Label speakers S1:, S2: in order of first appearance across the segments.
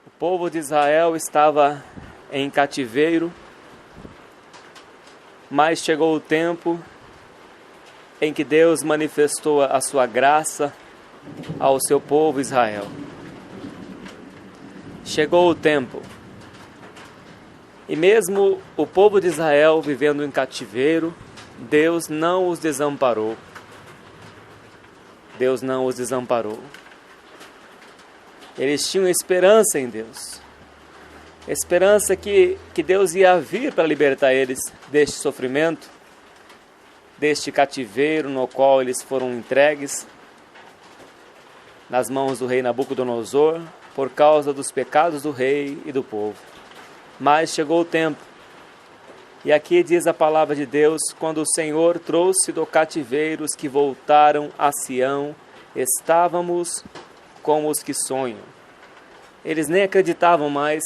S1: O povo de Israel estava em cativeiro, mas chegou o tempo em que Deus manifestou a sua graça ao seu povo Israel. Chegou o tempo, e mesmo o povo de Israel vivendo em cativeiro, Deus não os desamparou. Deus não os desamparou. Eles tinham esperança em Deus. Esperança que Deus ia vir para libertar eles deste sofrimento, deste cativeiro no qual eles foram entregues nas mãos do rei Nabucodonosor por causa dos pecados do rei e do povo. Mas chegou o tempo, e aqui diz a palavra de Deus: quando o Senhor trouxe do cativeiro os que voltaram a Sião, estávamos como os que sonham. Eles nem acreditavam mais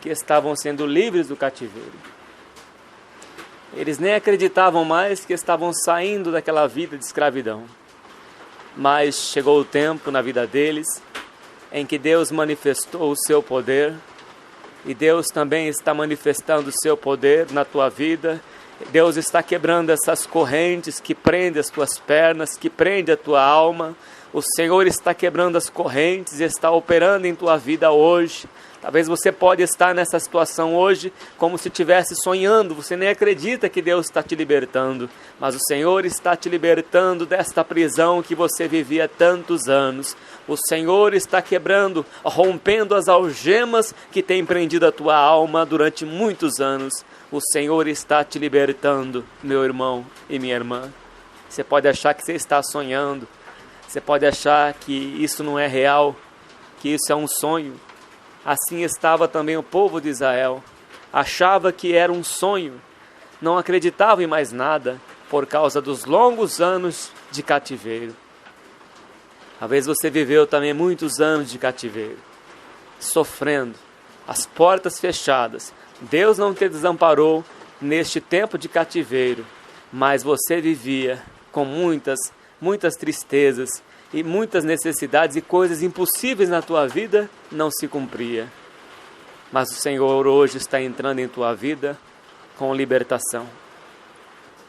S1: que estavam sendo livres do cativeiro. Eles nem acreditavam mais que estavam saindo daquela vida de escravidão. Mas chegou o tempo na vida deles em que Deus manifestou o seu poder, e Deus também está manifestando o seu poder na tua vida. Deus está quebrando essas correntes que prendem as tuas pernas, que prendem a tua alma. O Senhor está quebrando as correntes e está operando em tua vida hoje. Talvez você pode estar nessa situação hoje como se estivesse sonhando. Você nem acredita que Deus está te libertando. Mas o Senhor está te libertando desta prisão que você vivia há tantos anos. O Senhor está quebrando, rompendo as algemas que têm prendido a tua alma durante muitos anos. O Senhor está te libertando, meu irmão e minha irmã. Você pode achar que você está sonhando. Você pode achar que isso não é real, que isso é um sonho. Assim estava também o povo de Israel. Achava que era um sonho. Não acreditava em mais nada por causa dos longos anos de cativeiro. Talvez você viveu também muitos anos de cativeiro, sofrendo, as portas fechadas. Deus não te desamparou neste tempo de cativeiro, mas você vivia com muitas tristezas e muitas necessidades, e coisas impossíveis na tua vida não se cumpria. Mas o Senhor hoje está entrando em tua vida com libertação.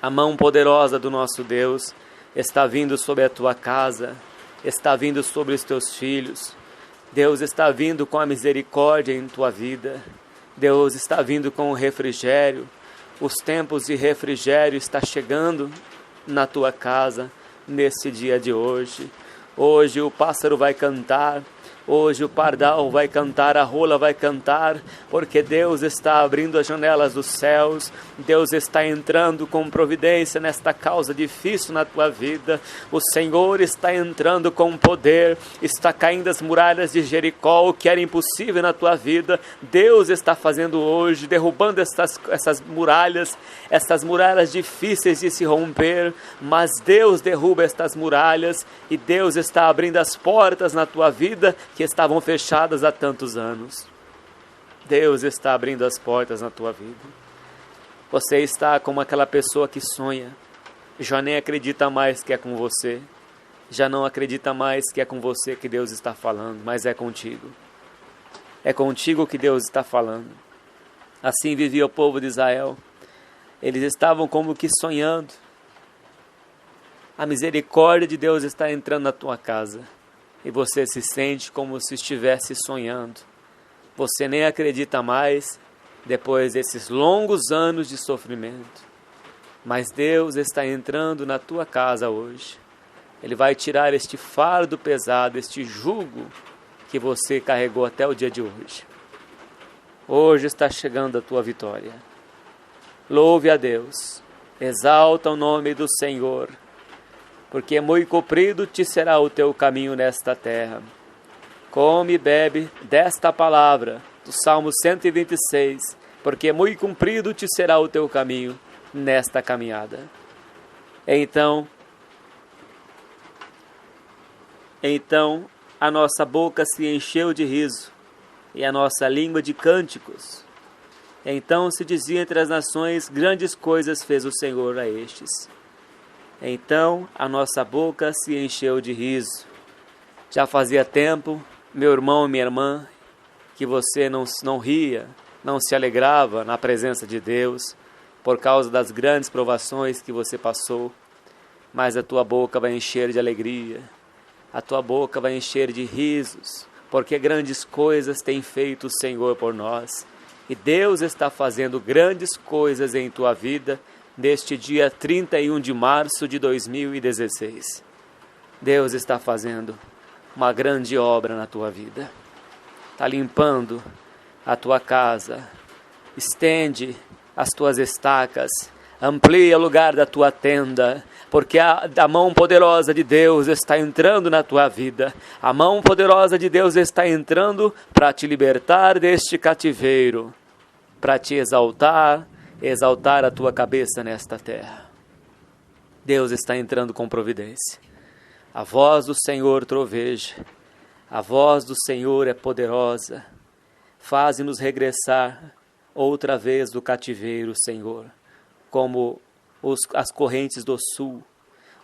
S1: A mão poderosa do nosso Deus está vindo sobre a tua casa, está vindo sobre os teus filhos. Deus está vindo com a misericórdia em tua vida. Deus está vindo com o refrigério. Os tempos de refrigério estão chegando na tua casa nesse dia de hoje. Hoje o pássaro vai cantar, hoje o pardal vai cantar, a rola vai cantar, porque Deus está abrindo as janelas dos céus. Deus está entrando com providência nesta causa difícil na tua vida. O Senhor está entrando com poder, está caindo as muralhas de Jericó, o que era impossível na tua vida. Deus está fazendo hoje, derrubando essas muralhas difíceis de se romper, mas Deus derruba estas muralhas, e Deus está abrindo as portas na tua vida que estavam fechadas há tantos anos. Deus está abrindo as portas na tua vida. Você está como aquela pessoa que sonha, já nem acredita mais que é com você, já não acredita mais que é com você que Deus está falando, mas é contigo. É contigo que Deus está falando. Assim vivia o povo de Israel. Eles estavam como que sonhando. A misericórdia de Deus está entrando na tua casa, e você se sente como se estivesse sonhando. Você nem acredita mais depois desses longos anos de sofrimento. Mas Deus está entrando na tua casa hoje. Ele vai tirar este fardo pesado, este jugo que você carregou até o dia de hoje. Hoje está chegando a tua vitória. Louve a Deus, exalta o nome do Senhor, porque muito comprido te será o teu caminho nesta terra. Come e bebe desta palavra, do Salmo 126, porque muito comprido te será o teu caminho nesta caminhada. Então a nossa boca se encheu de riso, e a nossa língua de cânticos. Então se dizia entre as nações: grandes coisas fez o Senhor a estes. Então a nossa boca se encheu de riso. Já fazia tempo, meu irmão e minha irmã, que você não ria, não se alegrava na presença de Deus por causa das grandes provações que você passou, mas a tua boca vai encher de alegria, a tua boca vai encher de risos, porque grandes coisas tem feito o Senhor por nós. E Deus está fazendo grandes coisas em tua vida neste dia 31 de março de 2016. Deus está fazendo uma grande obra na tua vida. Está limpando a tua casa, estende as tuas estacas, amplia o lugar da tua tenda, porque a mão poderosa de Deus está entrando na tua vida. A mão poderosa de Deus está entrando para te libertar deste cativeiro, para te exaltar a tua cabeça nesta terra. Deus está entrando com providência. A voz do Senhor troveja, a voz do Senhor é poderosa, faze-nos regressar outra vez do cativeiro, Senhor, como as correntes do sul.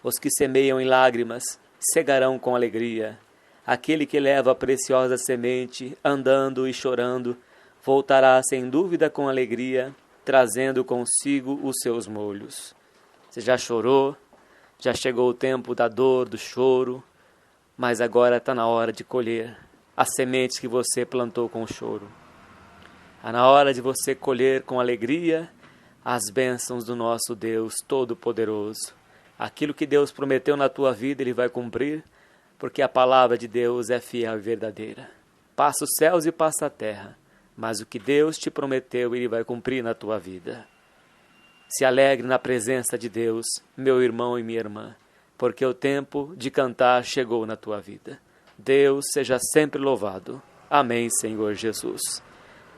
S1: Os que semeiam em lágrimas cegarão com alegria. Aquele que leva a preciosa semente, andando e chorando, voltará sem dúvida com alegria, trazendo consigo os seus molhos. Você já chorou, já chegou o tempo da dor, do choro, mas agora está na hora de colher as sementes que você plantou com choro. Está na hora de você colher com alegria as bênçãos do nosso Deus Todo-Poderoso. Aquilo que Deus prometeu na tua vida, Ele vai cumprir, porque a palavra de Deus é fiel e verdadeira. Passa os céus e passa a terra, mas o que Deus te prometeu, Ele vai cumprir na tua vida. Se alegre na presença de Deus, meu irmão e minha irmã, porque o tempo de cantar chegou na tua vida. Deus seja sempre louvado. Amém, Senhor Jesus.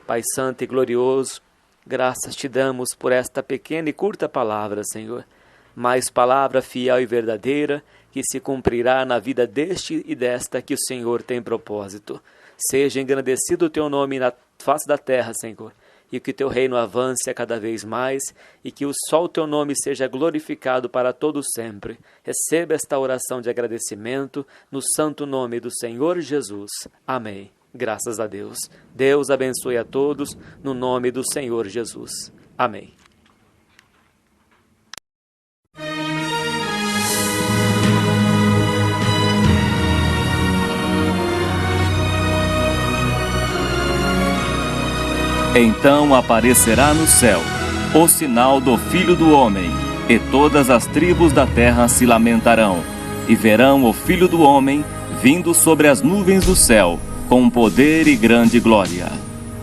S1: Pai Santo e glorioso, graças te damos por esta pequena e curta palavra, Senhor, mas palavra fiel e verdadeira, que se cumprirá na vida deste e desta que o Senhor tem propósito. Seja engrandecido o teu nome na face da terra, Senhor, e que o teu reino avance a cada vez mais, e que só o teu nome seja glorificado para todo sempre. Receba esta oração de agradecimento no santo nome do Senhor Jesus. Amém. Graças a Deus. Deus abençoe a todos no nome do Senhor Jesus. Amém.
S2: Então aparecerá no céu o sinal do Filho do Homem, e todas as tribos da terra se lamentarão, e verão o Filho do Homem vindo sobre as nuvens do céu, com poder e grande glória.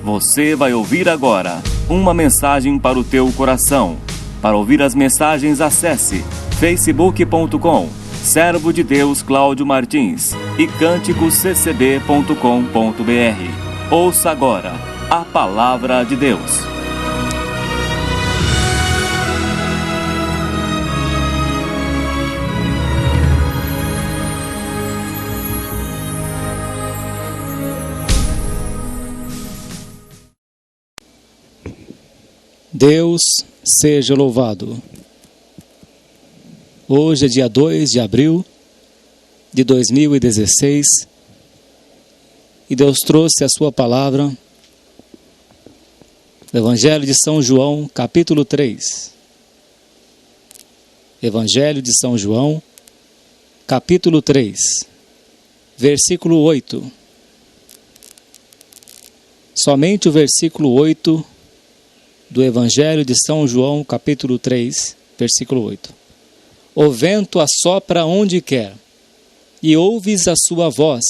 S2: Você vai ouvir agora uma mensagem para o teu coração. Para ouvir as mensagens, acesse facebook.com, Servo de Deus Cláudio Martins, e cânticosccb.com.br. Ouça agora a Palavra de Deus.
S3: Deus seja louvado. Hoje é dia 2 de abril de 2016 e Deus trouxe a sua palavra, Evangelho de São João, capítulo 3. Evangelho de São João, capítulo 3, versículo 8. Somente o versículo 8 do Evangelho de São João, capítulo 3, versículo 8. O vento assopra onde quer, e ouves a sua voz,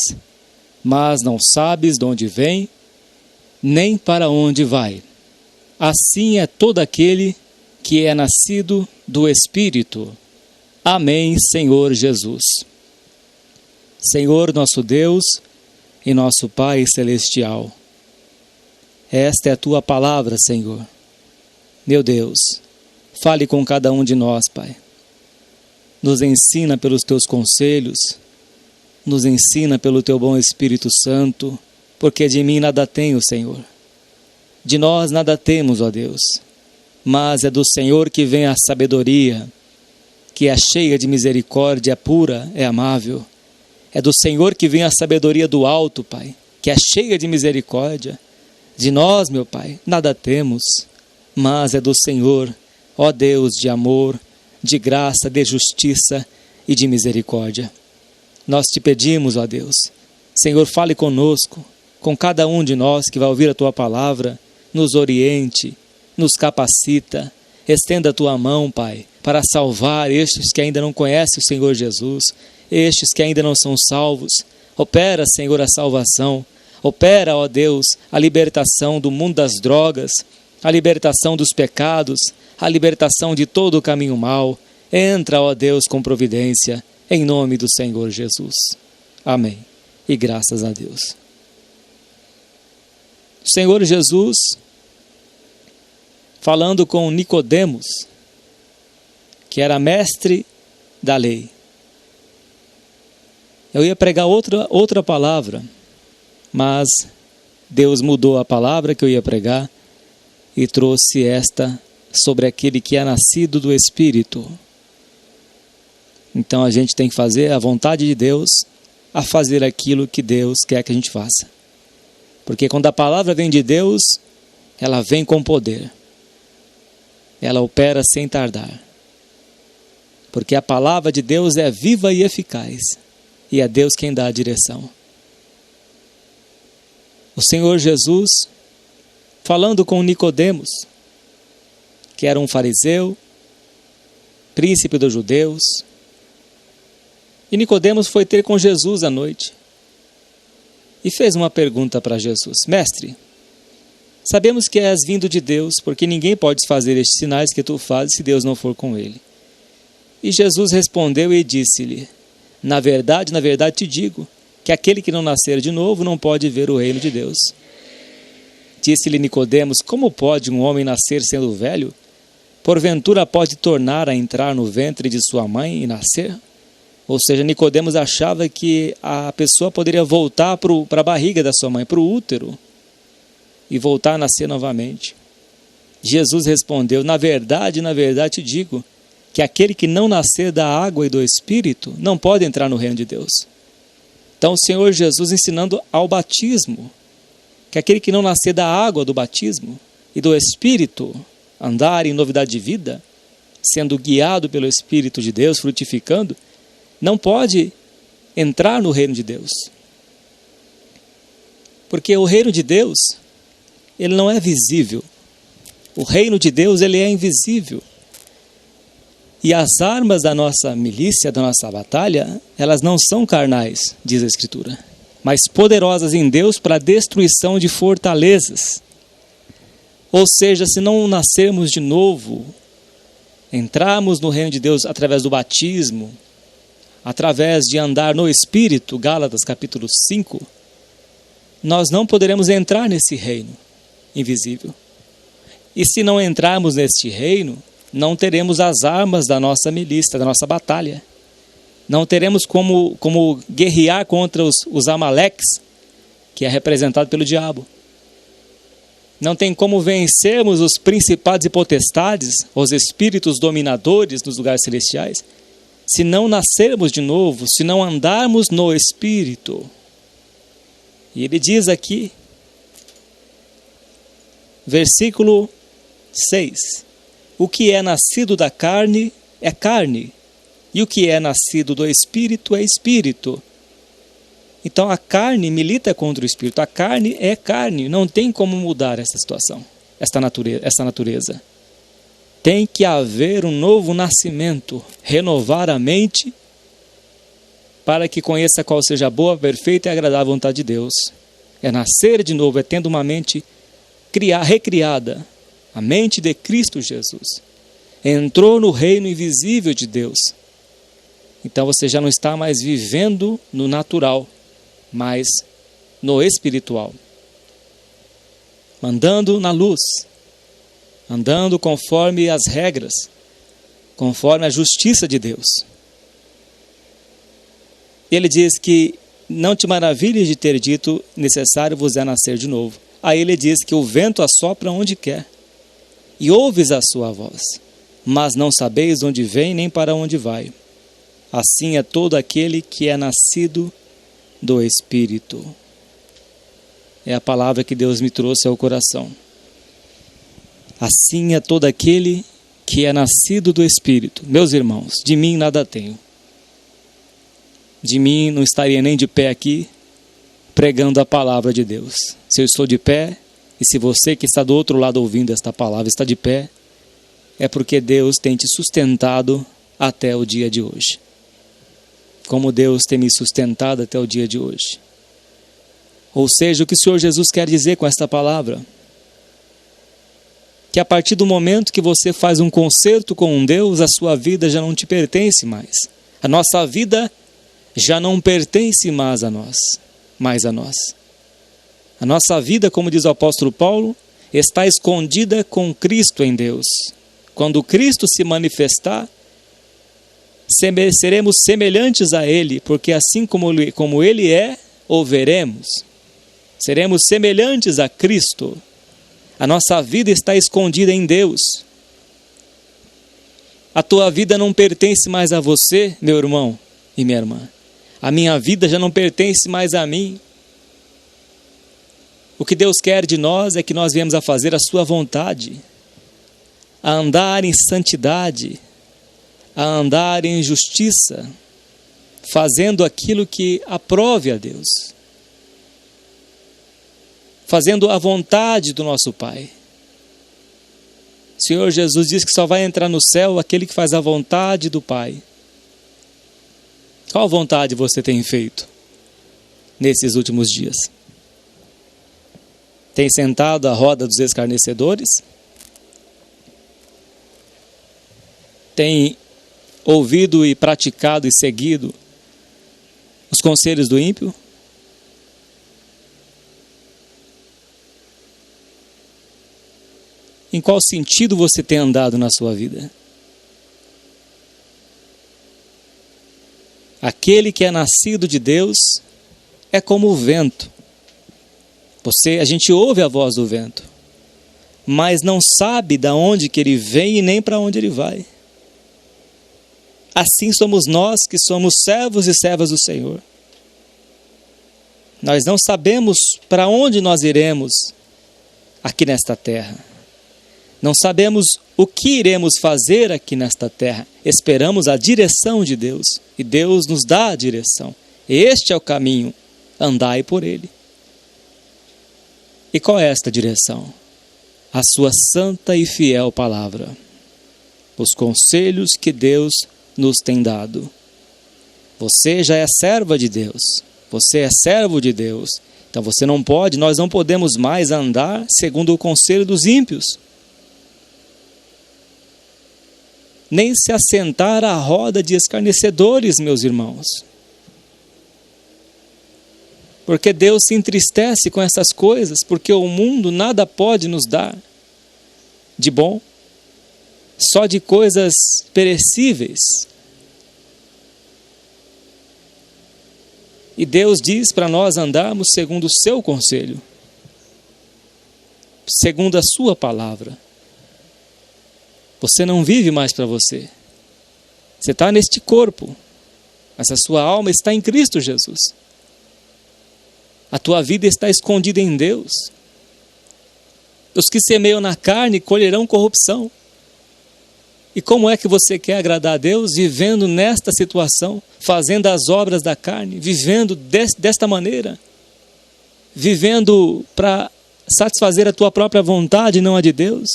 S3: mas não sabes de onde vem, nem para onde vai. Assim é todo aquele que é nascido do Espírito. Amém, Senhor Jesus. Senhor nosso Deus e nosso Pai Celestial, esta é a Tua palavra, Senhor. Meu Deus, fale com cada um de nós, Pai. Nos ensina pelos Teus conselhos, nos ensina pelo Teu bom Espírito Santo, porque de mim nada tenho, Senhor. De nós nada temos, ó Deus, mas é do Senhor que vem a sabedoria, que é cheia de misericórdia, é pura, é amável. É do Senhor que vem a sabedoria do alto, Pai, que é cheia de misericórdia. De nós, meu Pai, nada temos, mas é do Senhor, ó Deus de amor, de graça, de justiça e de misericórdia. Nós te pedimos, ó Deus, Senhor, fale conosco, com cada um de nós que vai ouvir a Tua palavra, nos oriente, nos capacita, estenda a Tua mão, Pai, para salvar estes que ainda não conhecem o Senhor Jesus, estes que ainda não são salvos. Opera, Senhor, a salvação, opera, ó Deus, a libertação do mundo das drogas, a libertação dos pecados, a libertação de todo o caminho mau. Entra, ó Deus, com providência, em nome do Senhor Jesus. Amém. E graças a Deus. O Senhor Jesus, falando com Nicodemos, que era mestre da lei. Eu ia pregar outra palavra, mas Deus mudou a palavra que eu ia pregar e trouxe esta sobre aquele que é nascido do Espírito. Então a gente tem que fazer a vontade de Deus, a fazer aquilo que Deus quer que a gente faça. Porque quando a palavra vem de Deus, ela vem com poder. Ela opera sem tardar. Porque a palavra de Deus é viva e eficaz. E é Deus quem dá a direção. O Senhor Jesus, falando com Nicodemos, que era um fariseu, príncipe dos judeus, e Nicodemos foi ter com Jesus à noite e fez uma pergunta para Jesus: Mestre, sabemos que és vindo de Deus, porque ninguém pode fazer estes sinais que tu fazes se Deus não for com ele. E Jesus respondeu e disse-lhe: na verdade te digo, que aquele que não nascer de novo não pode ver o reino de Deus. Disse-lhe Nicodemos: como pode um homem nascer sendo velho? Porventura pode tornar a entrar no ventre de sua mãe e nascer? Ou seja, Nicodemos achava que a pessoa poderia voltar para a barriga da sua mãe, para o útero, e voltar a nascer novamente. Jesus respondeu: na verdade te digo, que aquele que não nascer da água e do Espírito não pode entrar no reino de Deus. Então o Senhor Jesus ensinando ao batismo, que aquele que não nascer da água do batismo e do Espírito, andar em novidade de vida, sendo guiado pelo Espírito de Deus, frutificando, não pode entrar no reino de Deus. Porque o reino de Deus, ele não é visível. O reino de Deus, ele é invisível. E as armas da nossa milícia, da nossa batalha, elas não são carnais, diz a Escritura, mas poderosas em Deus para a destruição de fortalezas. Ou seja, se não nascermos de novo, entrarmos no reino de Deus através do batismo, através de andar no Espírito, Gálatas capítulo 5, nós não poderemos entrar nesse reino invisível. E se não entrarmos neste reino, não teremos as armas da nossa milícia, da nossa batalha. Não teremos como guerrear contra os Amaleques, que é representado pelo diabo. Não tem como vencermos os principados e potestades, os espíritos dominadores nos lugares celestiais, se não nascermos de novo, se não andarmos no Espírito. E ele diz aqui, versículo 6, o que é nascido da carne é carne, e o que é nascido do Espírito é Espírito. Então a carne milita contra o Espírito, a carne é carne, não tem como mudar essa situação, essa natureza. Tem que haver um novo nascimento, renovar a mente, para que conheça qual seja a boa, perfeita e agradável vontade de Deus. É nascer de novo, é tendo uma mente recriada, a mente de Cristo Jesus. Entrou no reino invisível de Deus. Então você já não está mais vivendo no natural, mas no espiritual. Andando na luz. Andando conforme as regras, conforme a justiça de Deus. Ele diz que não te maravilhes de ter dito, necessário vos é nascer de novo. Aí ele diz que o vento assopra onde quer, e ouves a sua voz, mas não sabeis onde vem nem para onde vai. Assim é todo aquele que é nascido do Espírito. é a palavra que Deus me trouxe ao coração. Assim é todo aquele que é nascido do Espírito. Meus irmãos, de mim nada tenho. De mim não estaria nem de pé aqui, pregando a palavra de Deus. Se eu estou de pé, e se você que está do outro lado ouvindo esta palavra está de pé, é porque Deus tem te sustentado até o dia de hoje. Como Deus tem me sustentado até o dia de hoje. Ou seja, o que o Senhor Jesus quer dizer com esta palavra? Que a partir do momento que você faz um concerto com um Deus, a sua vida já não te pertence mais. A nossa vida já não pertence mais a nós. A nossa vida, como diz o apóstolo Paulo, está escondida com Cristo em Deus. Quando Cristo se manifestar, seremos semelhantes a Ele, porque assim como Ele é, o veremos. Seremos semelhantes a Cristo. A nossa vida está escondida em Deus. A tua vida não pertence mais a você, meu irmão e minha irmã. A minha vida já não pertence mais a mim. O que Deus quer de nós é que nós viemos a fazer a sua vontade, a andar em santidade, a andar em justiça, fazendo aquilo que aprove a Deus. Fazendo a vontade do nosso Pai. O Senhor Jesus diz que só vai entrar no céu aquele que faz a vontade do Pai. Qual vontade você tem feito nesses últimos dias? Tem sentado à roda dos escarnecedores? Tem ouvido e praticado e seguido os conselhos do ímpio? Em qual sentido você tem andado na sua vida? Aquele que é nascido de Deus é como o vento. A gente ouve a voz do vento, mas não sabe de onde que ele vem e nem para onde ele vai. Assim somos nós que somos servos e servas do Senhor. Nós não sabemos para onde nós iremos aqui nesta terra. Não sabemos o que iremos fazer aqui nesta terra. Esperamos a direção de Deus. E Deus nos dá a direção. Este é o caminho. Andai por ele. E qual é esta direção? A sua santa e fiel palavra. Os conselhos que Deus nos tem dado. Você já é serva de Deus. Você é servo de Deus. Então nós não podemos mais andar segundo o conselho dos ímpios. Nem se assentar à roda de escarnecedores, meus irmãos. Porque Deus se entristece com essas coisas, porque o mundo nada pode nos dar de bom, só de coisas perecíveis. E Deus diz para nós andarmos segundo o seu conselho, segundo a sua palavra. Você não vive mais para você. Você está neste corpo, mas a sua alma está em Cristo Jesus. A tua vida está escondida em Deus. Os que semeiam na carne colherão corrupção. E como é que você quer agradar a Deus vivendo nesta situação, fazendo as obras da carne, vivendo desta maneira? Vivendo para satisfazer a tua própria vontade e não a de Deus?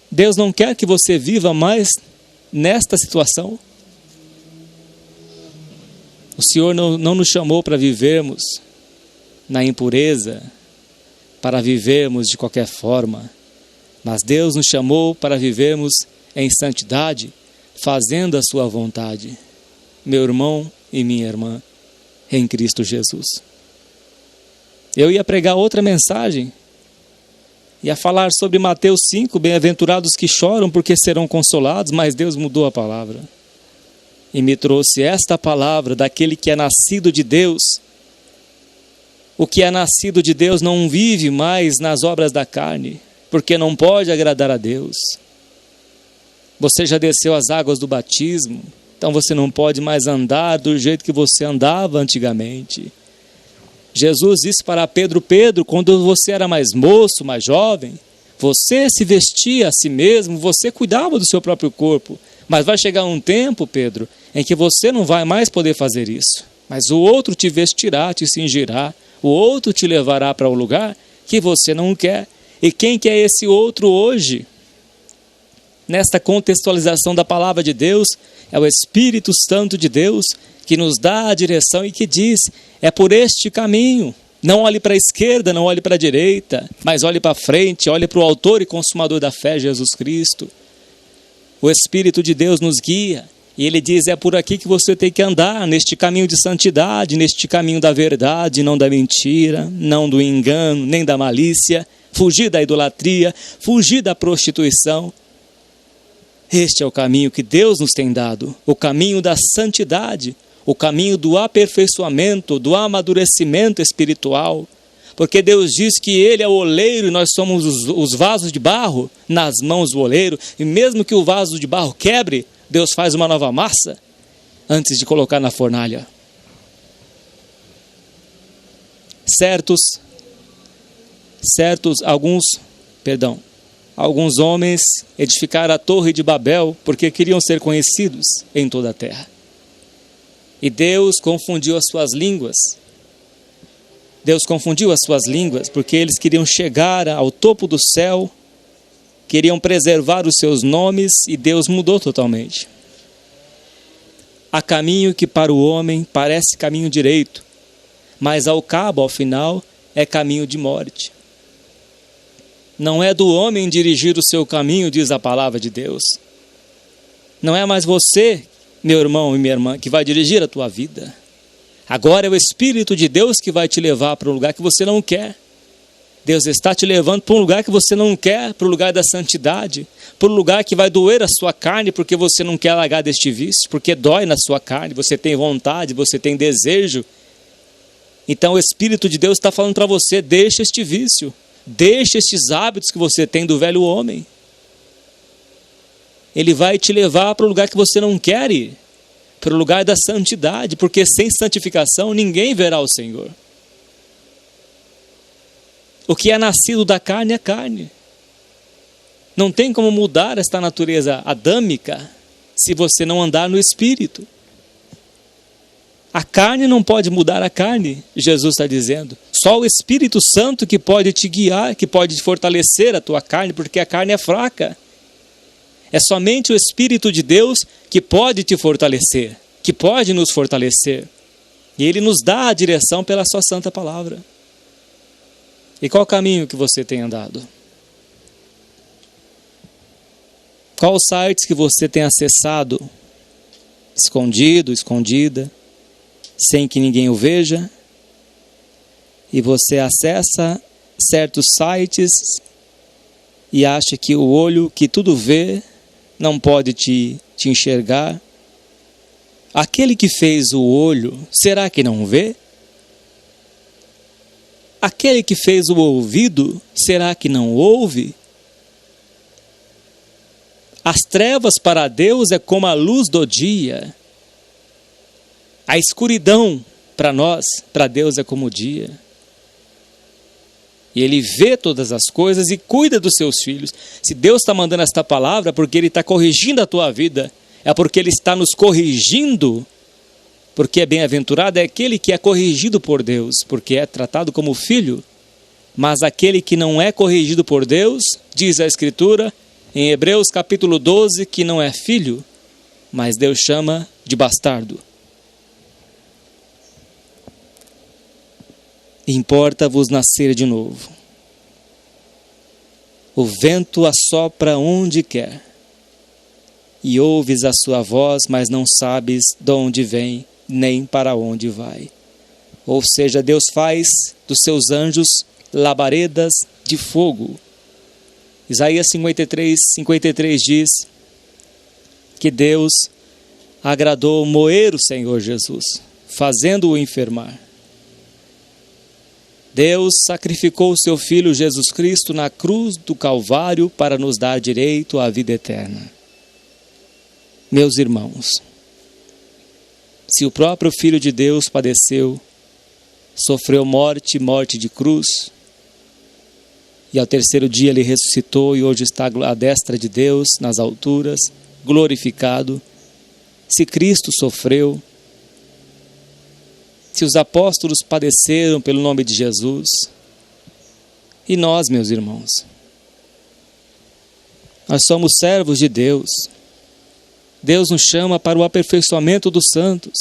S3: Deus não quer que você viva mais nesta situação. O Senhor não nos chamou para vivermos na impureza, para vivermos de qualquer forma. Mas Deus nos chamou para vivermos em santidade, fazendo a sua vontade. Meu irmão e minha irmã, em Cristo Jesus. Eu ia pregar outra mensagem. Ia falar sobre Mateus 5, bem-aventurados que choram porque serão consolados, mas Deus mudou a palavra. E me trouxe esta palavra daquele que é nascido de Deus. O que é nascido de Deus não vive mais nas obras da carne, porque não pode agradar a Deus. Você já desceu as águas do batismo, Então você não pode mais andar do jeito que você andava antigamente. Jesus disse para Pedro: Pedro, quando você era mais moço, mais jovem, você se vestia a si mesmo, você cuidava do seu próprio corpo. Mas vai chegar um tempo, Pedro, em que você não vai mais poder fazer isso. Mas o outro te vestirá, te cingirá, o outro te levará para o lugar que você não quer. E quem que é esse outro hoje? Nesta contextualização da palavra de Deus, é o Espírito Santo de Deus que nos dá a direção e que diz: é por este caminho. Não olhe para a esquerda, não olhe para a direita, mas olhe para frente, olhe para o autor e consumador da fé, Jesus Cristo. O Espírito de Deus nos guia e Ele diz: é por aqui que você tem que andar, neste caminho de santidade, neste caminho da verdade, não da mentira, não do engano, nem da malícia, fugir da idolatria, fugir da prostituição. Este é o caminho que Deus nos tem dado, o caminho da santidade, o caminho do aperfeiçoamento, do amadurecimento espiritual. Porque Deus diz que Ele é o oleiro e nós somos os vasos de barro nas mãos do oleiro. E mesmo que o vaso de barro quebre, Deus faz uma nova massa antes de colocar na fornalha. Alguns homens edificaram a Torre de Babel porque queriam ser conhecidos em toda a terra. E Deus confundiu as suas línguas. Deus confundiu as suas línguas porque eles queriam chegar ao topo do céu, queriam preservar os seus nomes, e Deus mudou totalmente. Há caminho que para o homem parece caminho direito, mas ao cabo, ao final, é caminho de morte. Não é do homem dirigir o seu caminho, diz a palavra de Deus. Não é mais você, meu irmão e minha irmã, que vai dirigir a tua vida. Agora é o Espírito de Deus que vai te levar para um lugar que você não quer. Deus está te levando para um lugar que você não quer, para o lugar da santidade, para um lugar que vai doer a sua carne, porque você não quer largar deste vício, porque dói na sua carne, você tem vontade, você tem desejo. Então o Espírito de Deus está falando para você: deixa este vício. Deixe estes hábitos que você tem do velho homem. Ele vai te levar para o lugar que você não quer ir, para o lugar da santidade, porque sem santificação ninguém verá o Senhor. O que é nascido da carne é carne. Não tem como mudar esta natureza adâmica se você não andar no Espírito. A carne não pode mudar a carne, Jesus está dizendo. Só o Espírito Santo que pode te guiar, que pode fortalecer a tua carne, porque a carne é fraca. É somente o Espírito de Deus que pode te fortalecer, que pode nos fortalecer. E Ele nos dá a direção pela sua santa palavra. E qual caminho que você tem andado? Qual os sites que você tem acessado, escondido, escondida, sem que ninguém o veja? E você acessa certos sites e acha que o olho que tudo vê não pode te enxergar. Aquele que fez o olho, será que não vê? Aquele que fez o ouvido, será que não ouve? As trevas para Deus é como a luz do dia. A escuridão para nós, para Deus, é como o dia. E Ele vê todas as coisas e cuida dos seus filhos. Se Deus está mandando esta palavra, é porque Ele está corrigindo a tua vida. É porque Ele está nos corrigindo. Porque é bem-aventurado é aquele que é corrigido por Deus, porque é tratado como filho. Mas aquele que não é corrigido por Deus, diz a Escritura, em Hebreus capítulo 12, que não é filho, mas Deus chama de bastardo. Importa-vos nascer de novo. O vento assopra onde quer, e ouves a sua voz, mas não sabes de onde vem, nem para onde vai. Ou seja, Deus faz dos seus anjos labaredas de fogo. Isaías 53 diz que Deus agradou moer o Senhor Jesus, fazendo-o enfermar. Deus sacrificou o seu Filho Jesus Cristo na cruz do Calvário para nos dar direito à vida eterna. Meus irmãos, Se o próprio Filho de Deus padeceu, sofreu morte de cruz, e ao terceiro dia ele ressuscitou e hoje está à destra de Deus, nas alturas, glorificado. Se Cristo sofreu, se os apóstolos padeceram pelo nome de Jesus, e nós, meus irmãos, nós somos servos de Deus. Deus nos chama para o aperfeiçoamento dos santos.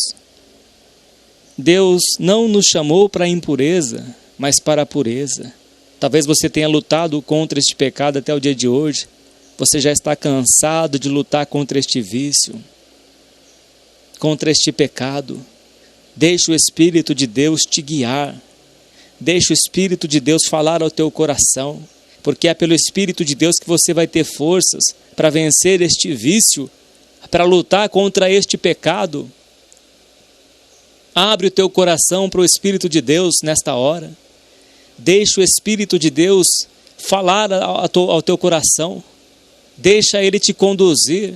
S3: Deus não nos chamou para a impureza, mas para a pureza. Talvez você tenha lutado contra este pecado até o dia de hoje. Você já está cansado de lutar contra este vício, contra este pecado. Deixa o Espírito de Deus te guiar. Deixa o Espírito de Deus falar ao teu coração, porque é pelo Espírito de Deus que você vai ter forças para vencer este vício, para lutar contra este pecado. Abre o teu coração para o Espírito de Deus nesta hora. Deixa o Espírito de Deus falar ao teu coração. Deixa Ele te conduzir.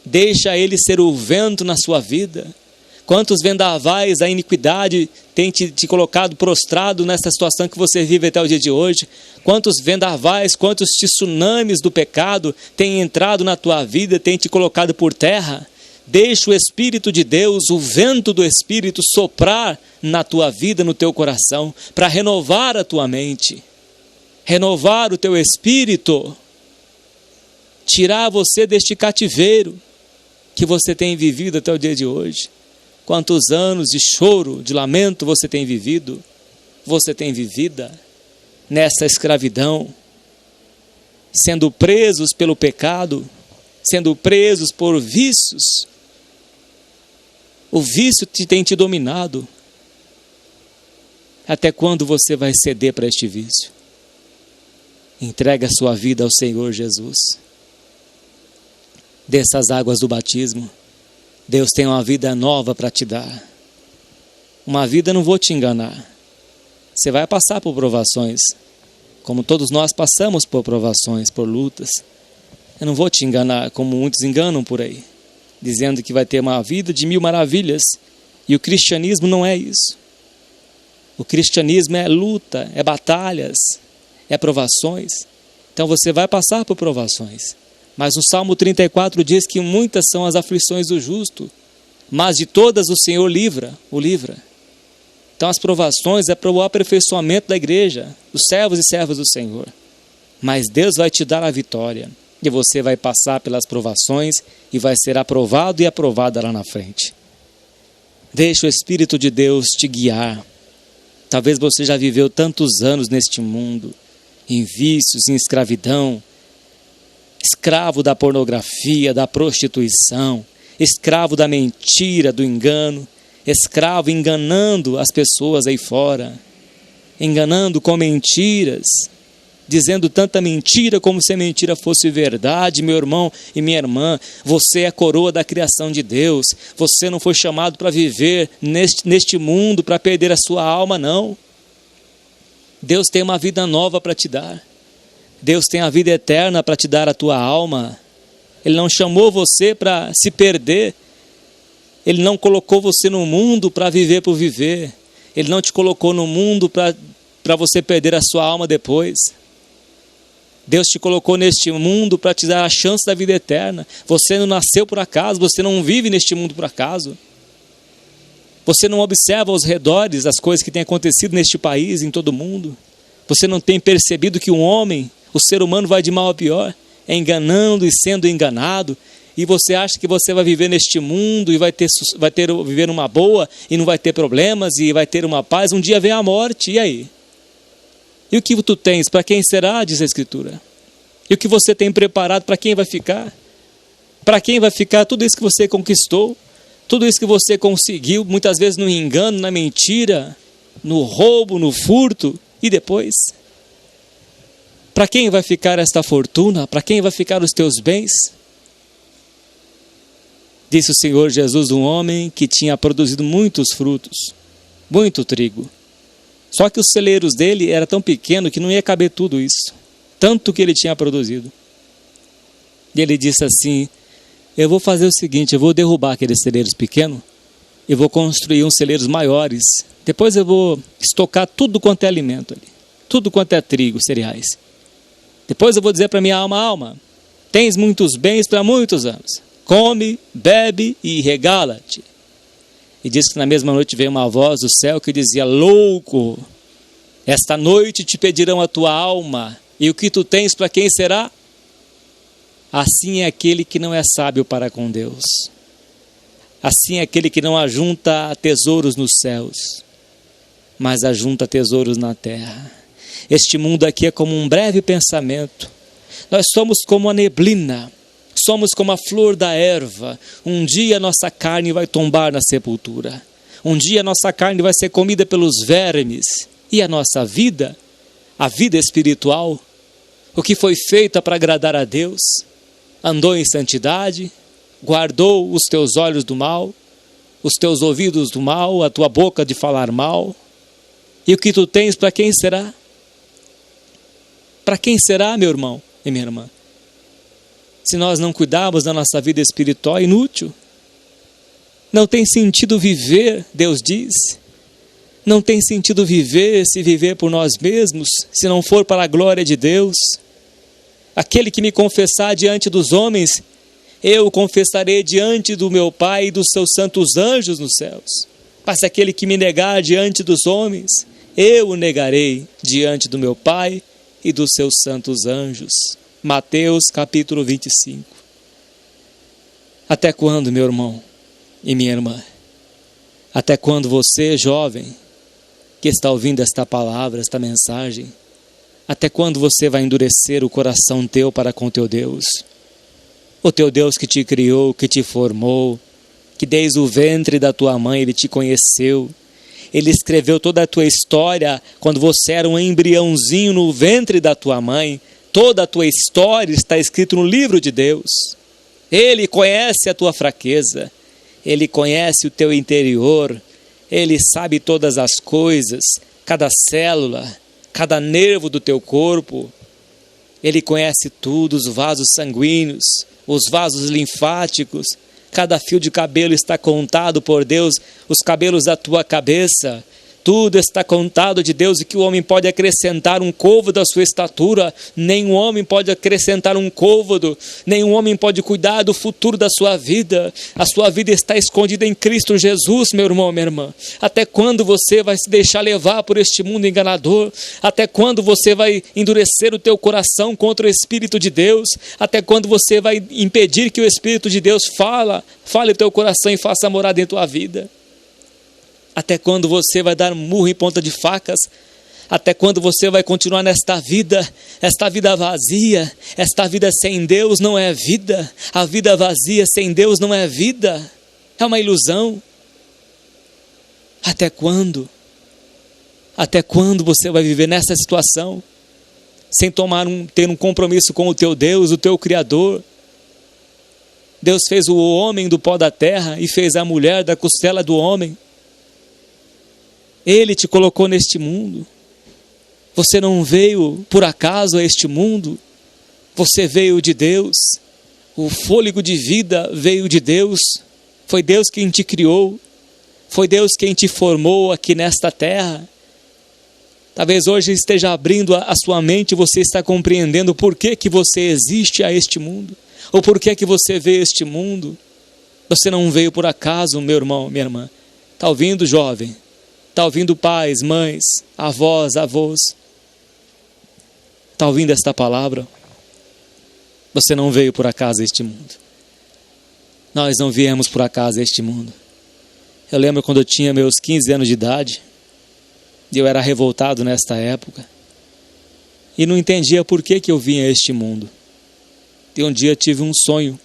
S3: Deixa Ele ser o vento na sua vida. Quantos vendavais a iniquidade tem te colocado prostrado nessa situação que você vive até o dia de hoje? Quantos vendavais, quantos tsunamis do pecado têm entrado na tua vida, têm te colocado por terra? Deixa o Espírito de Deus, o vento do Espírito soprar na tua vida, no teu coração, para renovar a tua mente, renovar o teu espírito, tirar você deste cativeiro que você tem vivido até o dia de hoje. Quantos anos de choro, de lamento você tem vivido? Você tem vivida nessa escravidão, sendo presos pelo pecado, sendo presos por vícios. O vício tem te dominado. Até quando você vai ceder para este vício? Entrega a sua vida ao Senhor Jesus. Dessas águas do batismo, Deus tem uma vida nova para te dar. Uma vida, não vou te enganar. Você vai passar por provações, como todos nós passamos por provações, por lutas. Eu não vou te enganar, como muitos enganam por aí, dizendo que vai ter uma vida de 1000 maravilhas. E o cristianismo não é isso. O cristianismo é luta, é batalhas, é provações. Então você vai passar por provações. Mas o Salmo 34 diz que muitas são as aflições do justo, mas de todas o Senhor o livra. Então as provações é para o aperfeiçoamento da igreja, dos servos e servas do Senhor. Mas Deus vai te dar a vitória, e você vai passar pelas provações e vai ser aprovado e aprovada lá na frente. Deixa o Espírito de Deus te guiar. Talvez você já viveu tantos anos neste mundo, em vícios, em escravidão, escravo da pornografia, da prostituição, escravo da mentira, do engano, escravo enganando as pessoas aí fora, enganando com mentiras, dizendo tanta mentira como se a mentira fosse verdade. Meu irmão e minha irmã, você é a coroa da criação de Deus. Você não foi chamado para viver neste mundo, para perder a sua alma, não. Deus tem uma vida nova para te dar. Deus tem a vida eterna para te dar a tua alma. Ele não chamou você para se perder. Ele não colocou você no mundo para viver por viver. Ele não te colocou no mundo para você perder a sua alma depois. Deus te colocou neste mundo para te dar a chance da vida eterna. Você não nasceu por acaso, você não vive neste mundo por acaso. Você não observa aos redores as coisas que têm acontecido neste país, em todo o mundo. Você não tem percebido que um homem, o ser humano, vai de mal a pior, enganando e sendo enganado, e você acha que você vai viver neste mundo e vai viver uma boa e não vai ter problemas e vai ter uma paz. Um dia vem a morte, e aí? E o que tu tens? Para quem será? Diz a Escritura. E o que você tem preparado? Para quem vai ficar? Para quem vai ficar tudo isso que você conquistou? Tudo isso que você conseguiu, muitas vezes no engano, na mentira, no roubo, no furto, e depois? Para quem vai ficar esta fortuna? Para quem vai ficar os teus bens? Disse o Senhor Jesus, um homem que tinha produzido muitos frutos, muito trigo. Só que os celeiros dele eram tão pequenos que não ia caber tudo isso, tanto que ele tinha produzido. E ele disse assim: eu vou fazer o seguinte, eu vou derrubar aqueles celeiros pequenos, Eu vou construir uns celeiros maiores. Depois eu vou estocar tudo quanto é alimento ali. Tudo quanto é trigo, cereais. Depois eu vou dizer para minha alma, alma, tens muitos bens para muitos anos. Come, bebe e regala-te. E diz que na mesma noite veio uma voz do céu que dizia, louco, esta noite te pedirão a tua alma, e o que tu tens para quem será? Assim é aquele que não é sábio para com Deus. Assim é aquele que não ajunta tesouros nos céus, mas ajunta tesouros na terra. Este mundo aqui é como um breve pensamento. Nós somos como a neblina, somos como a flor da erva. Um dia nossa carne vai tombar na sepultura. Um dia nossa carne vai ser comida pelos vermes. E a nossa vida, a vida espiritual, o que foi feita para agradar a Deus, andou em santidade, guardou os teus olhos do mal, os teus ouvidos do mal, a tua boca de falar mal. E o que tu tens para quem será? Para quem será, meu irmão e minha irmã? Se nós não cuidarmos da nossa vida espiritual, é inútil. Não tem sentido viver, Deus diz. Não tem sentido viver se viver por nós mesmos, se não for para a glória de Deus. Aquele que me confessar diante dos homens, eu o confessarei diante do meu Pai e dos seus santos anjos nos céus. Mas aquele que me negar diante dos homens, eu o negarei diante do meu Pai e dos seus santos anjos. Mateus capítulo 25. Até quando, meu irmão e minha irmã? Até quando você, jovem, que está ouvindo esta palavra, esta mensagem, até quando você vai endurecer o coração teu para com teu Deus? O teu Deus que te criou, que te formou, que desde o ventre da tua mãe Ele te conheceu. Ele escreveu toda a tua história quando você era um embriãozinho no ventre da tua mãe. Toda a tua história está escrita no livro de Deus. Ele conhece a tua fraqueza. Ele conhece o teu interior. Ele sabe todas as coisas, cada célula, cada nervo do teu corpo. Ele conhece tudo, os vasos sanguíneos, os vasos linfáticos. Cada fio de cabelo está contado por Deus, os cabelos da tua cabeça. Tudo está contado de Deus, e que o homem pode acrescentar um côvado à sua estatura. Nenhum homem pode acrescentar um côvado. Nenhum homem pode cuidar do futuro da sua vida. A sua vida está escondida em Cristo Jesus, meu irmão, minha irmã. Até quando você vai se deixar levar por este mundo enganador? Até quando você vai endurecer o teu coração contra o Espírito de Deus? Até quando você vai impedir que o Espírito de Deus fale o teu coração e faça morar dentro da tua vida? Até quando você vai dar murro em ponta de facas? Até quando você vai continuar nesta vida vazia? Esta vida sem Deus não é vida. A vida vazia sem Deus não é vida. É uma ilusão. Até quando? Até quando você vai viver nessa situação? Sem ter um compromisso com o teu Deus, o teu Criador? Deus fez o homem do pó da terra e fez a mulher da costela do homem. Ele te colocou neste mundo. Você não veio por acaso a este mundo. Você veio de Deus. O fôlego de vida veio de Deus. Foi Deus quem te criou. Foi Deus quem te formou aqui nesta terra. Talvez hoje esteja abrindo a sua mente e você está compreendendo por que você existe a este mundo. Ou por que você veio a este mundo. Você não veio por acaso, meu irmão, minha irmã. Está ouvindo, jovem? Está ouvindo pais, mães, avós, avós? Está ouvindo esta palavra? Você não veio por acaso a este mundo. Nós não viemos por acaso a este mundo. Eu lembro quando eu tinha meus 15 anos de idade, e eu era revoltado nesta época, e não entendia por que eu vinha a este mundo. E um dia tive um sonho.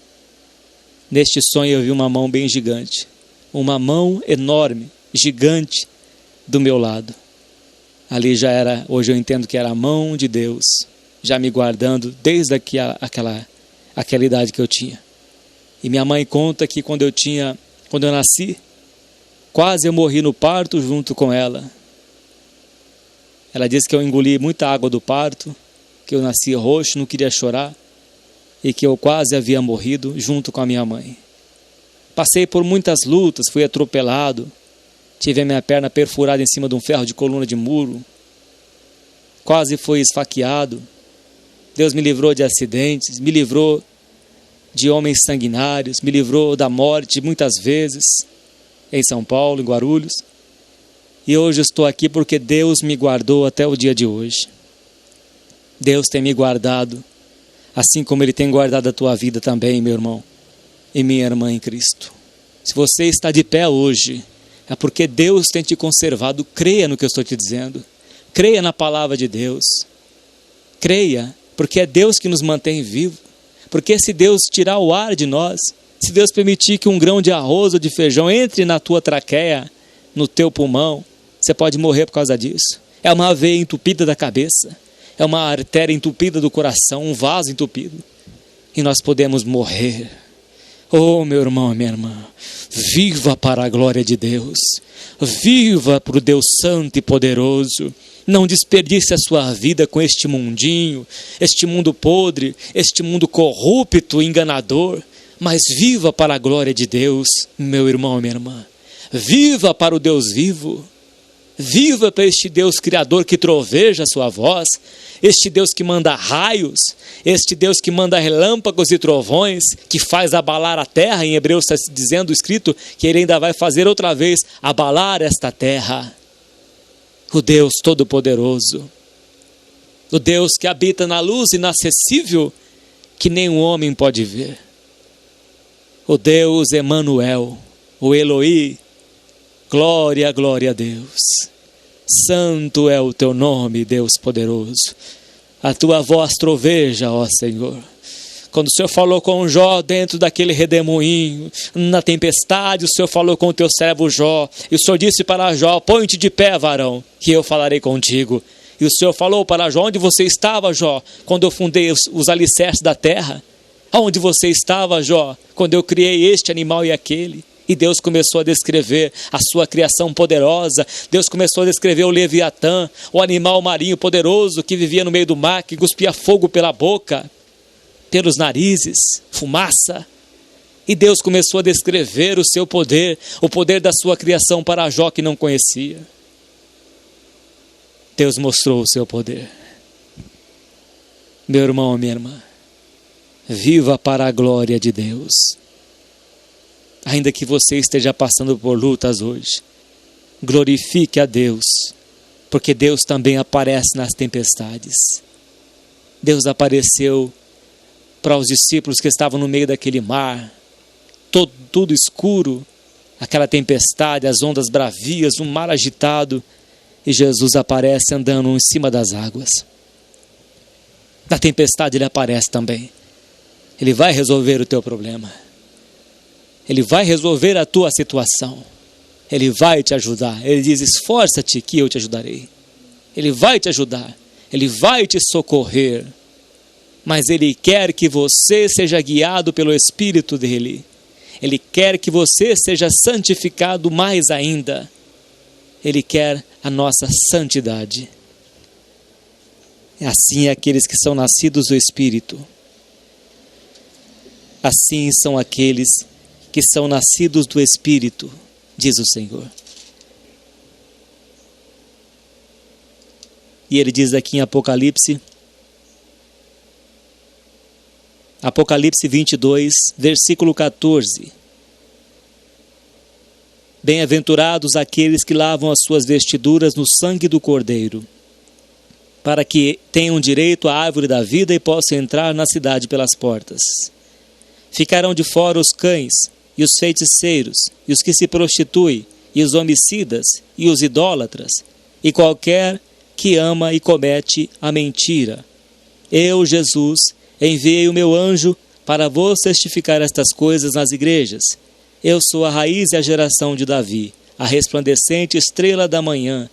S3: Neste sonho eu vi uma mão bem gigante, uma mão enorme, gigante, do meu lado. Ali já era, hoje eu entendo que era a mão de Deus, já me guardando desde aquela idade que eu tinha. E minha mãe conta que quando eu nasci, quase eu morri no parto junto com ela. Ela disse que eu engoli muita água do parto, que eu nasci roxo, não queria chorar, e que eu quase havia morrido junto com a minha mãe. Passei por muitas lutas, fui atropelado, tive a minha perna perfurada em cima de um ferro de coluna de muro, quase fui esfaqueado. Deus me livrou de acidentes, me livrou de homens sanguinários, me livrou da morte muitas vezes, em São Paulo, em Guarulhos. E hoje estou aqui porque Deus me guardou até o dia de hoje. Deus tem me guardado, assim como Ele tem guardado a tua vida também, meu irmão e minha irmã em Cristo. Se você está de pé hoje, é porque Deus tem te conservado. Creia no que eu estou te dizendo. Creia na palavra de Deus. Creia, porque é Deus que nos mantém vivos. Porque se Deus tirar o ar de nós, se Deus permitir que um grão de arroz ou de feijão entre na tua traqueia, no teu pulmão, você pode morrer por causa disso. É uma veia entupida da cabeça, é uma artéria entupida do coração, um vaso entupido, e nós podemos morrer. Oh, meu irmão, minha irmã, viva para a glória de Deus, viva para o Deus santo e poderoso. Não desperdice a sua vida com este mundinho, este mundo podre, este mundo corrupto, enganador, mas viva para a glória de Deus, meu irmão, minha irmã. Viva para o Deus vivo. Viva para este Deus criador que troveja a sua voz, este Deus que manda raios, este Deus que manda relâmpagos e trovões, que faz abalar a terra. Em Hebreus está dizendo, escrito, que Ele ainda vai fazer outra vez abalar esta terra. O Deus Todo-Poderoso, o Deus que habita na luz inacessível, que nenhum homem pode ver. O Deus Emanuel, o Eloí. Glória, glória a Deus. Santo é o teu nome, Deus poderoso. A tua voz troveja, ó Senhor. Quando o Senhor falou com Jó dentro daquele redemoinho, na tempestade, o Senhor falou com o teu servo Jó. E o Senhor disse para Jó, põe-te de pé, varão, que eu falarei contigo. E o Senhor falou para Jó, onde você estava, Jó, quando eu fundei os alicerces da terra? Aonde você estava, Jó, quando eu criei este animal e aquele? E Deus começou a descrever a sua criação poderosa. Deus começou a descrever o Leviatã, o animal marinho poderoso que vivia no meio do mar, que cuspia fogo pela boca, pelos narizes, fumaça. E Deus começou a descrever o seu poder, o poder da sua criação para Jó que não conhecia. Deus mostrou o seu poder. Meu irmão, minha irmã, viva para a glória de Deus. Ainda que você esteja passando por lutas hoje, glorifique a Deus, porque Deus também aparece nas tempestades. Deus apareceu para os discípulos que estavam no meio daquele mar, tudo escuro, aquela tempestade, as ondas bravias, um mar agitado, e Jesus aparece andando em cima das águas. Na tempestade Ele aparece também. Ele vai resolver o teu problema. Ele vai resolver a tua situação. Ele vai te ajudar. Ele diz, esforça-te que eu te ajudarei. Ele vai te ajudar. Ele vai te socorrer. Mas Ele quer que você seja guiado pelo Espírito dEle. Ele quer que você seja santificado mais ainda. Ele quer a nossa santidade. Assim é aqueles que são nascidos do Espírito. Assim são aqueles que são nascidos do Espírito, diz o Senhor. E Ele diz aqui em Apocalipse 22, versículo 14. Bem-aventurados aqueles que lavam as suas vestiduras no sangue do Cordeiro, para que tenham direito à árvore da vida e possam entrar na cidade pelas portas. Ficarão de fora os cães, e os feiticeiros, e os que se prostituem, e os homicidas, e os idólatras, e qualquer que ama e comete a mentira. Eu, Jesus, enviei o meu anjo para vos testificar estas coisas nas igrejas. Eu sou a raiz e a geração de Davi, a resplandecente estrela da manhã.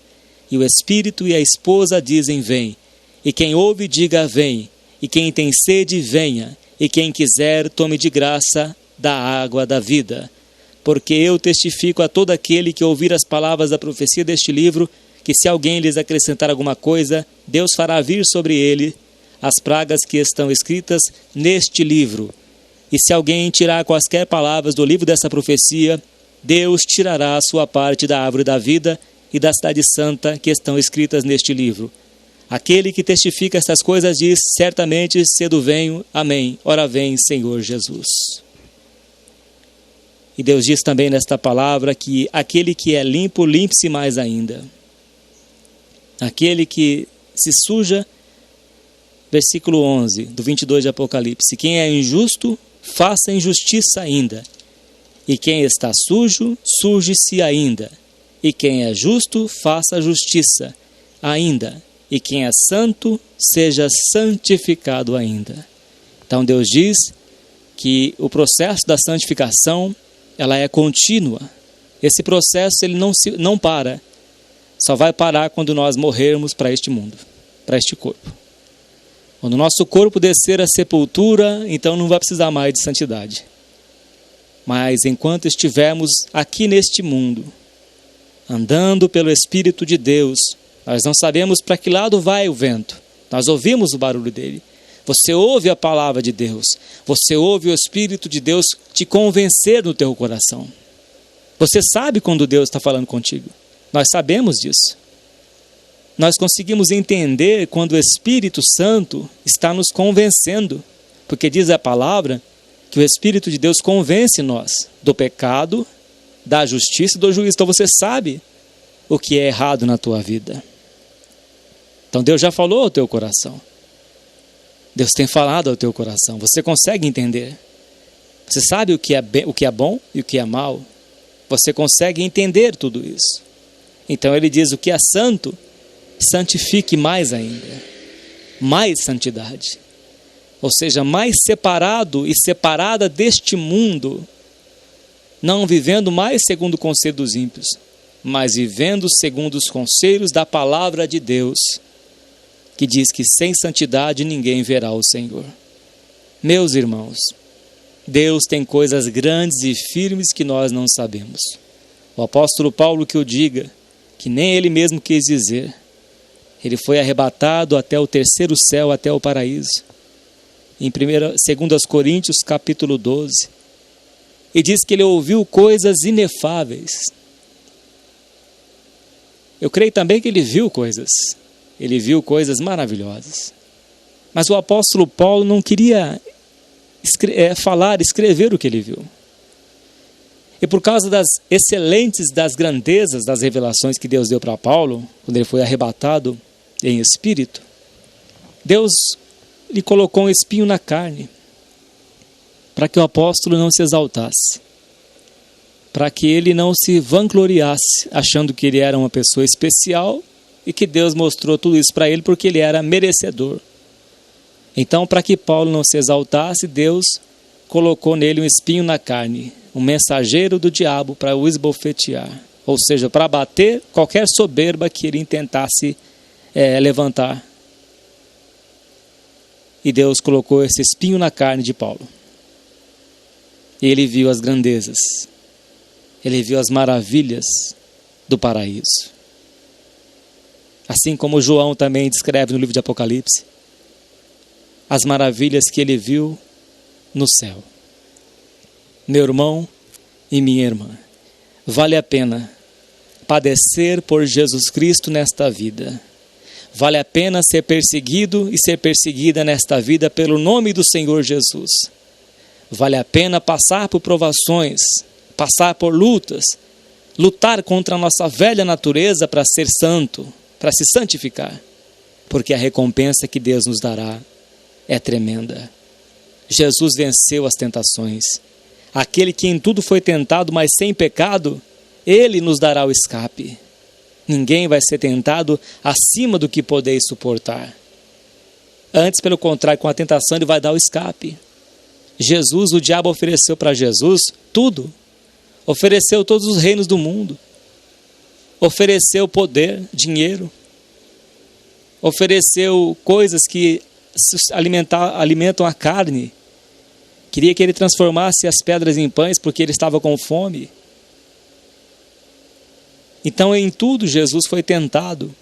S3: E o Espírito e a esposa dizem, vem. E quem ouve, diga, vem. E quem tem sede, venha. E quem quiser, tome de graça da água da vida. Porque eu testifico a todo aquele que ouvir as palavras da profecia deste livro, que se alguém lhes acrescentar alguma coisa, Deus fará vir sobre ele as pragas que estão escritas neste livro. E se alguém tirar quaisquer palavras do livro dessa profecia, Deus tirará a sua parte da árvore da vida e da cidade santa que estão escritas neste livro. Aquele que testifica estas coisas diz, certamente cedo venho, amém. Ora vem, Senhor Jesus. E Deus diz também nesta palavra que aquele que é limpo, limpe-se mais ainda. Aquele que se suja, versículo 11, do 22 de Apocalipse. Quem é injusto, faça injustiça ainda. E quem está sujo, suje-se ainda. E quem é justo, faça justiça ainda. E quem é santo, seja santificado ainda. Então Deus diz que o processo da santificação, ela é contínua. Esse processo ele não para. Só vai parar quando nós morrermos para este mundo, para este corpo. Quando o nosso corpo descer à sepultura, então não vai precisar mais de santidade. Mas enquanto estivermos aqui neste mundo, andando pelo Espírito de Deus, nós não sabemos para que lado vai o vento. Nós ouvimos o barulho dele. Você ouve a palavra de Deus. Você ouve o Espírito de Deus te convencer no teu coração. Você sabe quando Deus está falando contigo. Nós sabemos disso. Nós conseguimos entender quando o Espírito Santo está nos convencendo. Porque diz a palavra que o Espírito de Deus convence nós do pecado, da justiça e do juízo. Então você sabe o que é errado na tua vida. Então Deus já falou ao teu coração. Deus tem falado ao teu coração. Você consegue entender. Você sabe o que é bom e o que é mal. Você consegue entender tudo isso. Então ele diz o que é santo, santifique mais ainda. Mais santidade. Ou seja, mais separado e separada deste mundo. Não vivendo mais segundo o conselho dos ímpios, mas vivendo segundo os conselhos da palavra de Deus, que diz que sem santidade ninguém verá o Senhor. Meus irmãos, Deus tem coisas grandes e firmes que nós não sabemos. O apóstolo Paulo que o diga, que nem ele mesmo quis dizer. Ele foi arrebatado até o terceiro céu, até o paraíso. Em 2 Coríntios capítulo 12. E diz que ele ouviu coisas inefáveis. Eu creio também que ele viu coisas. Ele viu coisas maravilhosas. Mas o apóstolo Paulo não queria escrever o que ele viu. E por causa das excelentes, das grandezas, das revelações que Deus deu para Paulo, quando ele foi arrebatado em espírito, Deus lhe colocou um espinho na carne, para que o apóstolo não se exaltasse, para que ele não se vangloriasse, achando que ele era uma pessoa especial e que Deus mostrou tudo isso para ele porque ele era merecedor. Então, para que Paulo não se exaltasse, Deus colocou nele um espinho na carne, um mensageiro do diabo para o esbofetear, ou seja, para bater qualquer soberba que ele tentasse levantar. E Deus colocou esse espinho na carne de Paulo. E ele viu as grandezas, ele viu as maravilhas do paraíso. Assim como João também descreve no livro de Apocalipse, as maravilhas que ele viu no céu. Meu irmão e minha irmã, vale a pena padecer por Jesus Cristo nesta vida. Vale a pena ser perseguido e ser perseguida nesta vida pelo nome do Senhor Jesus. Vale a pena passar por provações, passar por lutas, lutar contra a nossa velha natureza para ser santo, para se santificar, porque a recompensa que Deus nos dará é tremenda. Jesus venceu as tentações. Aquele que em tudo foi tentado, mas sem pecado, ele nos dará o escape. Ninguém vai ser tentado acima do que podeis suportar. Antes, pelo contrário, com a tentação ele vai dar o escape. Jesus, o diabo ofereceu para Jesus tudo. Ofereceu todos os reinos do mundo. Ofereceu poder, dinheiro. Ofereceu coisas que alimentam a carne. Queria que ele transformasse as pedras em pães porque ele estava com fome. Então em tudo Jesus foi tentado.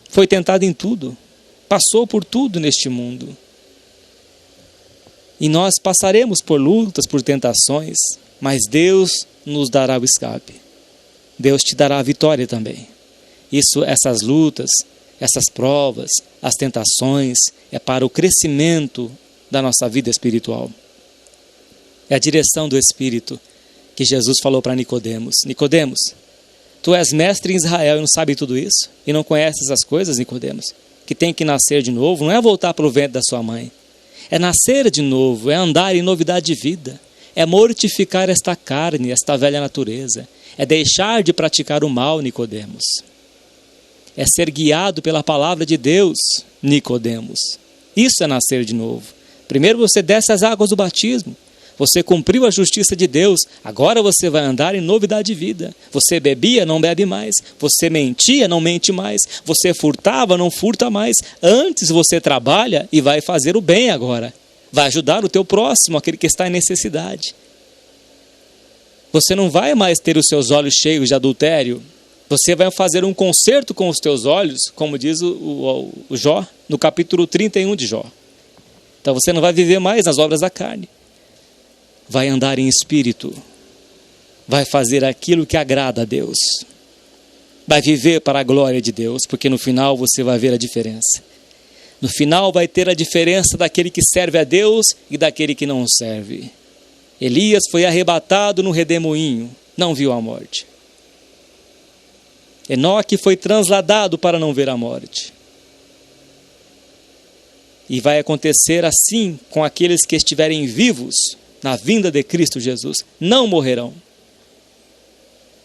S3: Foi tentado em tudo. Passou por tudo neste mundo. E nós passaremos por lutas, por tentações, mas Deus nos dará o escape. Deus te dará a vitória também. Essas lutas, essas provas, as tentações, é para o crescimento da nossa vida espiritual. É a direção do Espírito que Jesus falou para Nicodemos. Nicodemos, tu és mestre em Israel e não sabe tudo isso? E não conheces as coisas, Nicodemos? Que tem que nascer de novo, não é voltar para o ventre da sua mãe. É nascer de novo, é andar em novidade de vida. É mortificar esta carne, esta velha natureza. É deixar de praticar o mal, Nicodemos. É ser guiado pela palavra de Deus, Nicodemos. Isso é nascer de novo. Primeiro você desce as águas do batismo. Você cumpriu a justiça de Deus, agora você vai andar em novidade de vida. Você bebia, não bebe mais. Você mentia, não mente mais. Você furtava, não furta mais. Antes você trabalha e vai fazer o bem agora. Vai ajudar o teu próximo, aquele que está em necessidade. Você não vai mais ter os seus olhos cheios de adultério. Você vai fazer um concerto com os teus olhos, como diz o Jó, no capítulo 31 de Jó. Então você não vai viver mais nas obras da carne. Vai andar em espírito. Vai fazer aquilo que agrada a Deus. Vai viver para a glória de Deus, porque no final você vai ver a diferença. No final vai ter a diferença daquele que serve a Deus e daquele que não serve. Elias foi arrebatado no redemoinho, não viu a morte. Enoque foi transladado para não ver a morte. E vai acontecer assim com aqueles que estiverem vivos na vinda de Cristo Jesus. Não morrerão.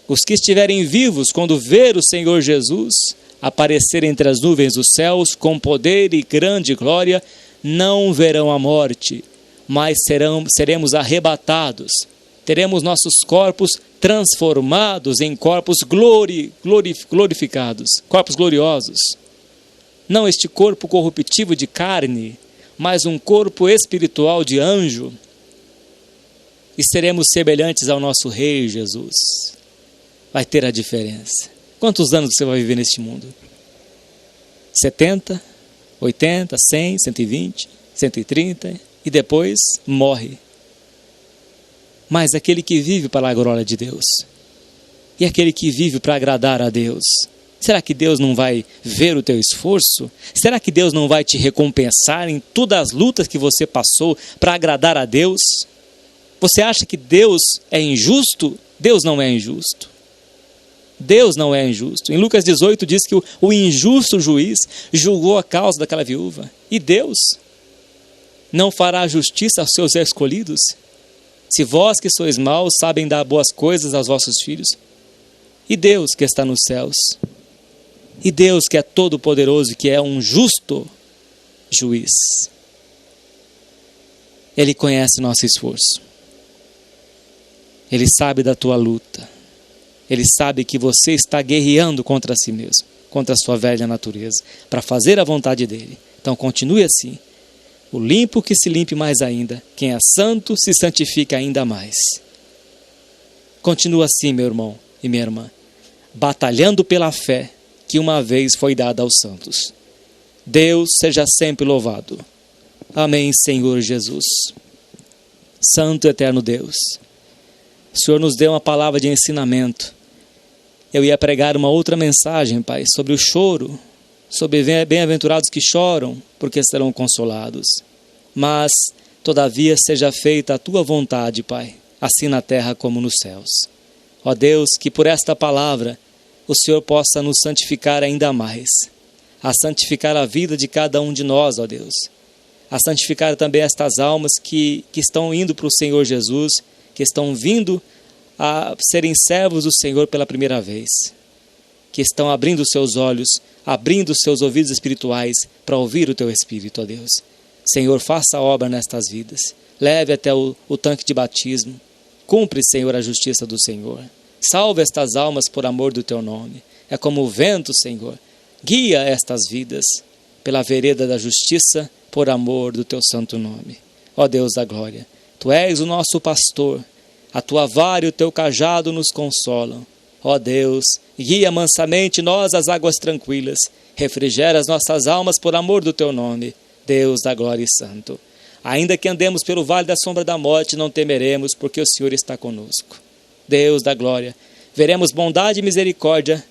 S3: Os que estiverem vivos, quando ver o Senhor Jesus aparecer entre as nuvens dos céus com poder e grande glória, não verão a morte, mas seremos arrebatados. Teremos nossos corpos transformados em corpos glorificados, corpos gloriosos. Não este corpo corruptível de carne, mas um corpo espiritual de anjo. E seremos semelhantes ao nosso Rei Jesus. Vai ter a diferença. Quantos anos você vai viver neste mundo? 70, 80, 100, 120, 130 e depois morre. Mas aquele que vive para a glória de Deus e aquele que vive para agradar a Deus, será que Deus não vai ver o teu esforço? Será que Deus não vai te recompensar em todas as lutas que você passou para agradar a Deus? Você acha que Deus é injusto? Deus não é injusto. Deus não é injusto. Em Lucas 18 diz que o injusto juiz julgou a causa daquela viúva. E Deus não fará justiça aos seus escolhidos? Se vós que sois maus sabem dar boas coisas aos vossos filhos, e Deus que está nos céus, e Deus que é todo poderoso, que é um justo juiz, Ele conhece nosso esforço. Ele sabe da tua luta. Ele sabe que você está guerreando contra si mesmo, contra a sua velha natureza, para fazer a vontade dEle. Então continue assim. O limpo que se limpe mais ainda. Quem é santo se santifica ainda mais. Continua assim, meu irmão e minha irmã, batalhando pela fé que uma vez foi dada aos santos. Deus seja sempre louvado. Amém, Senhor Jesus. Santo e eterno Deus, o Senhor nos deu uma palavra de ensinamento. Eu ia pregar uma outra mensagem, Pai, sobre o choro, sobre bem-aventurados que choram, porque serão consolados. Mas, todavia, seja feita a Tua vontade, Pai, assim na terra como nos céus. Ó Deus, que por esta palavra o Senhor possa nos santificar ainda mais, a santificar a vida de cada um de nós, ó Deus, a santificar também estas almas que estão indo para o Senhor Jesus, que estão vindo a serem servos do Senhor pela primeira vez, que estão abrindo seus olhos, abrindo seus ouvidos espirituais para ouvir o Teu Espírito, ó Deus. Senhor, faça a obra nestas vidas, leve até o tanque de batismo, cumpre, Senhor, a justiça do Senhor, salve estas almas por amor do Teu nome, é como o vento, Senhor, guia estas vidas pela vereda da justiça por amor do Teu santo nome. Ó Deus da glória, Tu és o nosso pastor, a Tua vara e o Teu cajado nos consolam. Ó Deus, guia mansamente nós às águas tranquilas, refrigera as nossas almas por amor do Teu nome, Deus da glória e santo. Ainda que andemos pelo vale da sombra da morte, não temeremos, porque o Senhor está conosco. Deus da glória, veremos bondade e misericórdia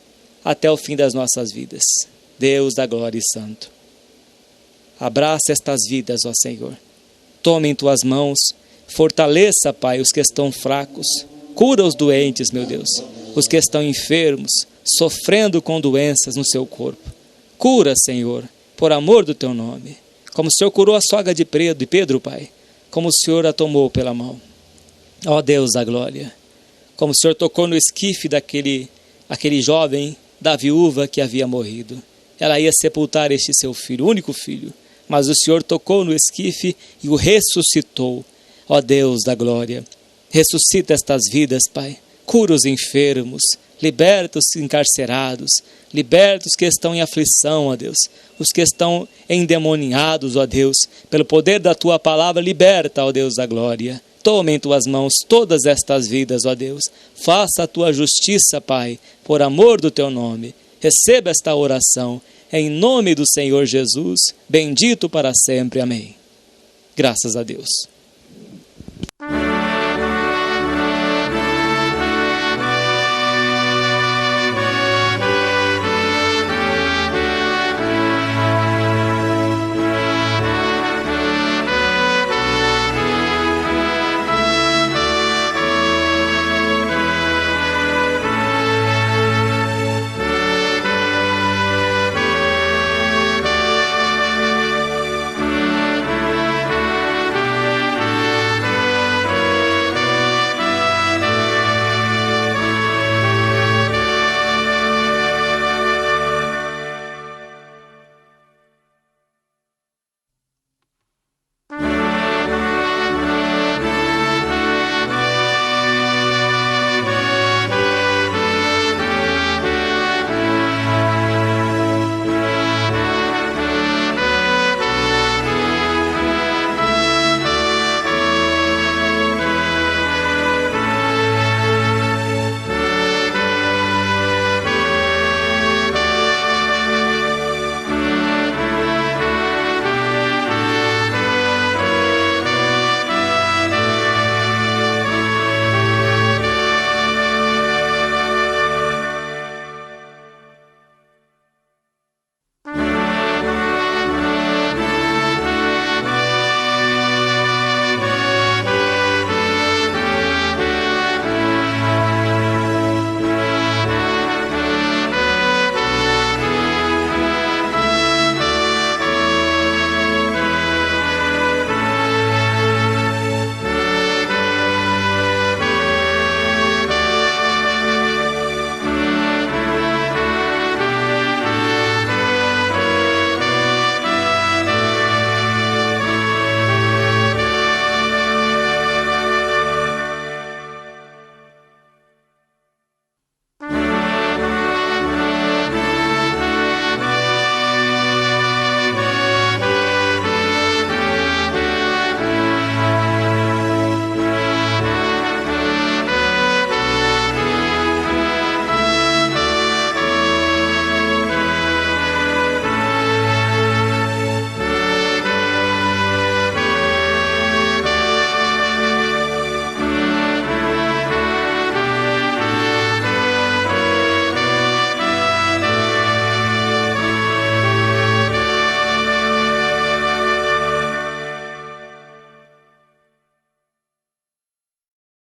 S3: até o fim das nossas vidas. Deus da glória e santo. Abraça estas vidas, ó Senhor. Tome em tuas mãos, fortaleça, Pai, os que estão fracos. Cura os doentes, meu Deus, os que estão enfermos, sofrendo com doenças no seu corpo. Cura, Senhor, por amor do teu nome. Como o Senhor curou a sogra de Pedro, Pai, como o Senhor a tomou pela mão. Ó Deus da glória, como o Senhor tocou no esquife aquele jovem da viúva que havia morrido. Ela ia sepultar este seu filho, o único filho, mas o Senhor tocou no esquife e o ressuscitou. Ó Deus da glória, ressuscita estas vidas, Pai. Cura os enfermos, liberta os encarcerados, liberta os que estão em aflição, ó Deus. Os que estão endemoniados, ó Deus, pelo poder da Tua palavra, liberta, ó Deus da glória. Toma em Tuas mãos todas estas vidas, ó Deus. Faça a Tua justiça, Pai, por amor do Teu nome. Receba esta oração, em nome do Senhor Jesus, bendito para sempre. Amém. Graças a Deus.